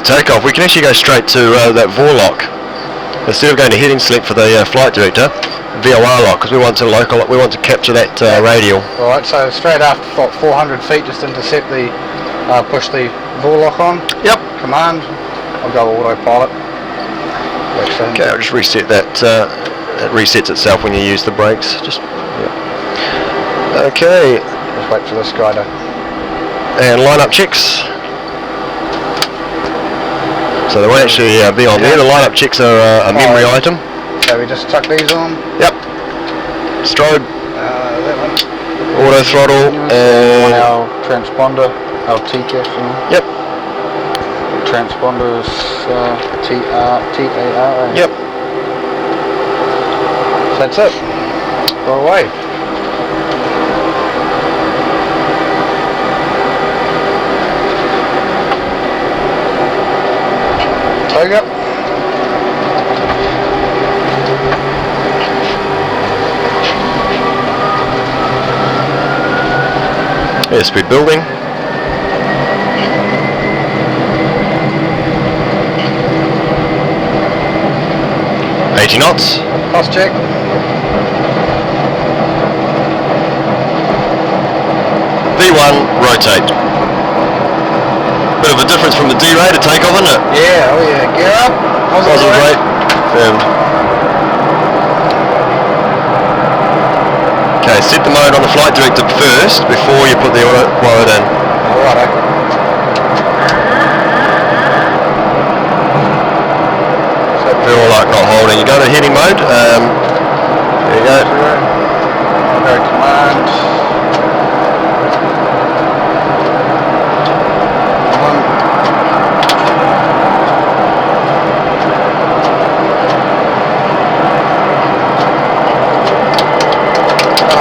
takeoff, we can actually go straight to that VOR lock. Instead of going to heading select for the flight director, VOR lock, because we want to capture that radial. Alright, so straight after 400 feet, just intercept the, push the VOR lock on. Yep. Command, I'll go autopilot. Okay, I'll just reset that. It resets itself when you use the brakes. Just, yeah. Okay. Just wait for this guy to... And line-up checks. So they won't actually be on there. The line-up checks are a memory item. So we just chuck these on? Yep. Strobe. That one. Auto throttle. And our transponder, our TCAF. Yep. Transponders, TAR. Yep. So that's it. Go away. Take up. Airspeed building. 80 knots. Cross check. V1, rotate. Bit of a difference from the D-ray to take off, isn't it? Yeah, oh yeah. Gear up. Positive rate. Firmed. Okay, set the mode on the flight director first before you put the autopilot in. Alright. Feel like not holding. You go to heading mode. There you go. Go command.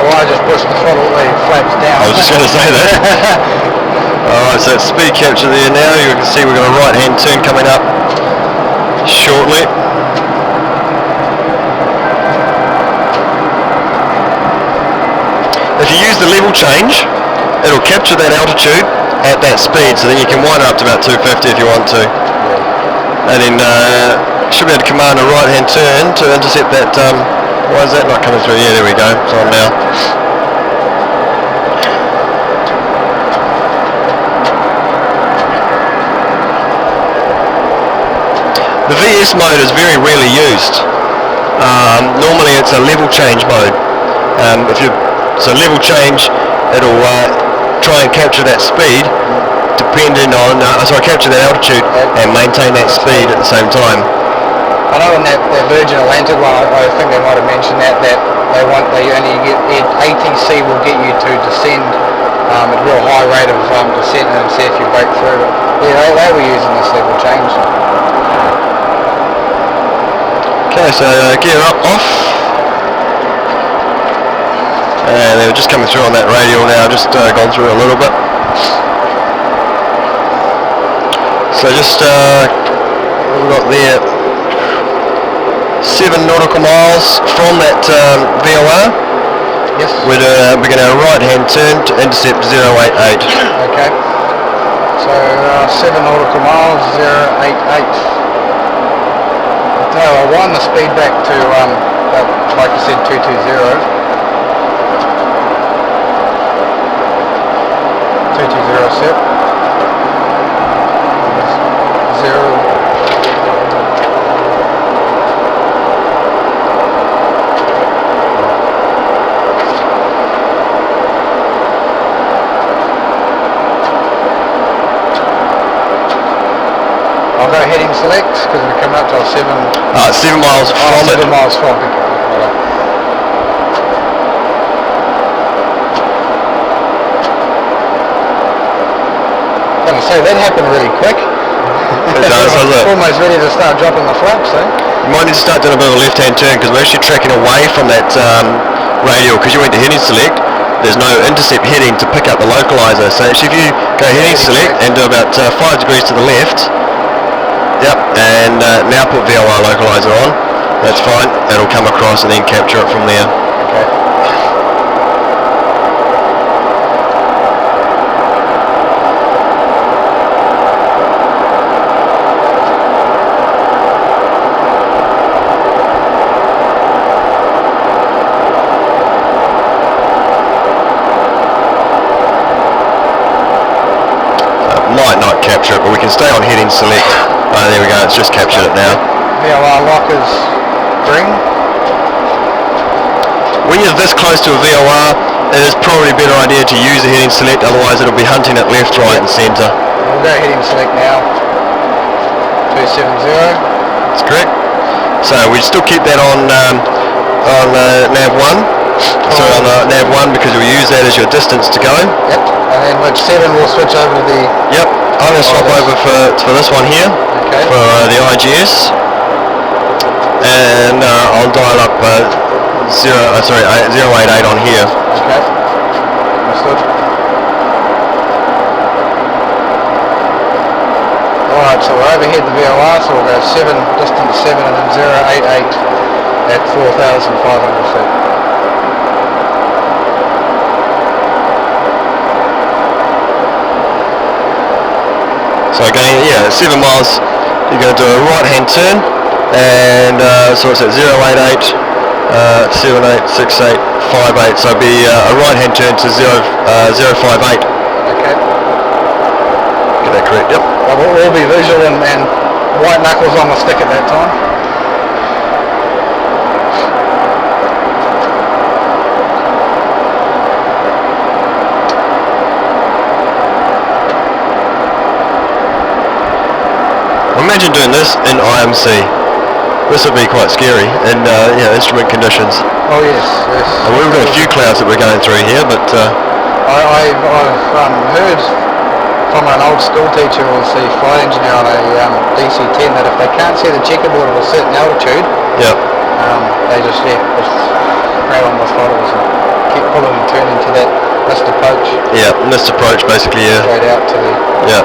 I just pushed the throttle, the flaps down. I was just going to say that. Alright, so it's speed capture there now. You can see we've got a right hand turn coming up shortly. If you use the level change, it'll capture that altitude at that speed, so then you can wind it up to about 250 if you want to. And then should be able to command a right hand turn to intercept that. Why is that not coming through? Yeah, there we go. It's on now. The VS mode is very rarely used. Normally it's a level change mode. So level change, it'll try and capture that speed depending on, capture that altitude and maintain that speed at the same time. I know in that Virgin Atlantic one, I think they might have mentioned that they only get, ATC will get you to descend at a real high rate of descent and see if you break through. But yeah, they were using this level change. Okay, so gear up, off. And they were just coming through on that radial now, just gone through a little bit. So just, we've got there 7 nautical miles from that VOR. Yes. We're going to right hand turn to intercept 088. Okay. So 7 nautical miles, 088. No, I wind the speed back to, like I said, 220. 220 set. 0. I'll go heading select because we're coming up to 7. 7 miles from it. 7 miles from it. I was say that happened really quick. It does, doesn't it? Almost ready to start dropping the flaps, eh? You might need to start doing a bit of a left-hand turn because we're actually tracking away from that radial because you went to heading select. There's no intercept heading to pick up the localizer. So actually if you go heading select and do about 5 degrees to the left, yep, and now put VOR localizer on, that's fine. It'll come across and then capture it from there. Okay. heading select. Oh, there we go, it's just captured it now. VOR lock is green. When you're this close to a VOR, it is probably a better idea to use a heading select, otherwise it'll be hunting it left, right and centre. We'll go heading select now. 270. That's correct. So we still keep that on nav 1. So on nav 1 because we'll use that as your distance to go. Yep. And then with 7 we'll switch over to the... Yep. I'm going to swap over for this one here. Okay. For the IGS. And I'll dial up 088 on here. Okay. Understood. Alright, so we're overhead the VOR, so we'll go 7, distance 7 and then 088 at 4,500 feet. So again, yeah, 7 miles, you're going to do a right hand turn, and so it's at 088, 786858, so it'll be a right hand turn to 058. Okay. Get that correct, yep. Well, we'll be visual and white knuckles on the stick at that time. Imagine doing this in IMC. This would be quite scary in instrument conditions. Oh yes, yes. And we've got a few clouds that we're going through here, but I've heard from an old school teacher who was the flight engineer on a DC-10 that if they can't see the checkerboard at a certain altitude, they just grab on the throttles and keep pulling and turning to that missed approach. Yeah, missed approach basically. Yeah. Straight out to the. Yeah.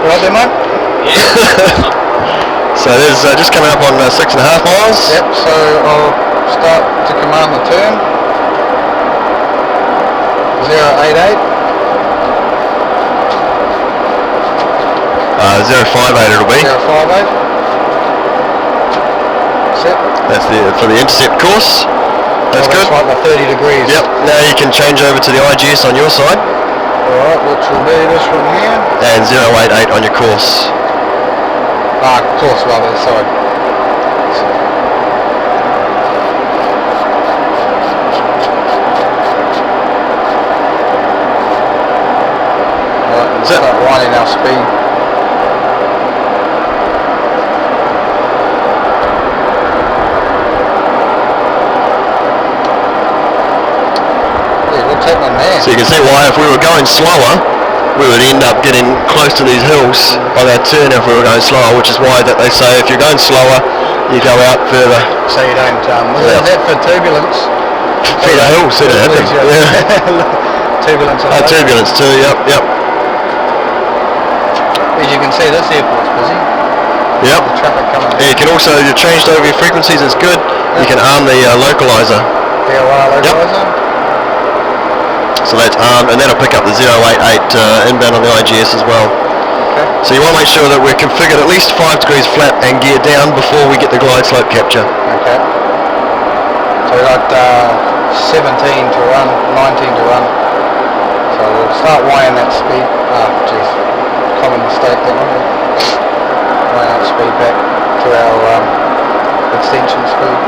Right there, mate? So there's just coming up on 6.5 miles. Yep, so I'll start to command the turn. 088. 058 it'll be. 058. Set. That's for the intercept course. That's good. That's like the 30 degrees. Yep, now you can change over to the IGS on your side. Alright, which will be this one here. And 088 on your course. Course rather, sorry. Right, Is it? start winding our speed. Yeah, what's happening there? So you can see why if we were going slower, we would end up getting close to these hills on our turn if we were going slower, which is why that they say if you're going slower, you go out further. So you don't, that for turbulence. For the hills, see that happen. Yeah. Turbulence. Turbulence too, yep. As you can see, this airport's busy. Yep. The traffic coming. Yeah, you can also, you changed over your frequencies, it's good. You can arm the localizer. VOR localizer. Yep. So that's armed, and that'll pick up the 088 inbound on the IGS as well. Okay. So you want to make sure that we're configured at least 5 degrees flat and gear down before we get the glide slope capture. Okay. So we've got 17 to run, 19 to run. So we'll start winding that speed. Common mistake that one. Wind that speed back to our extension speed.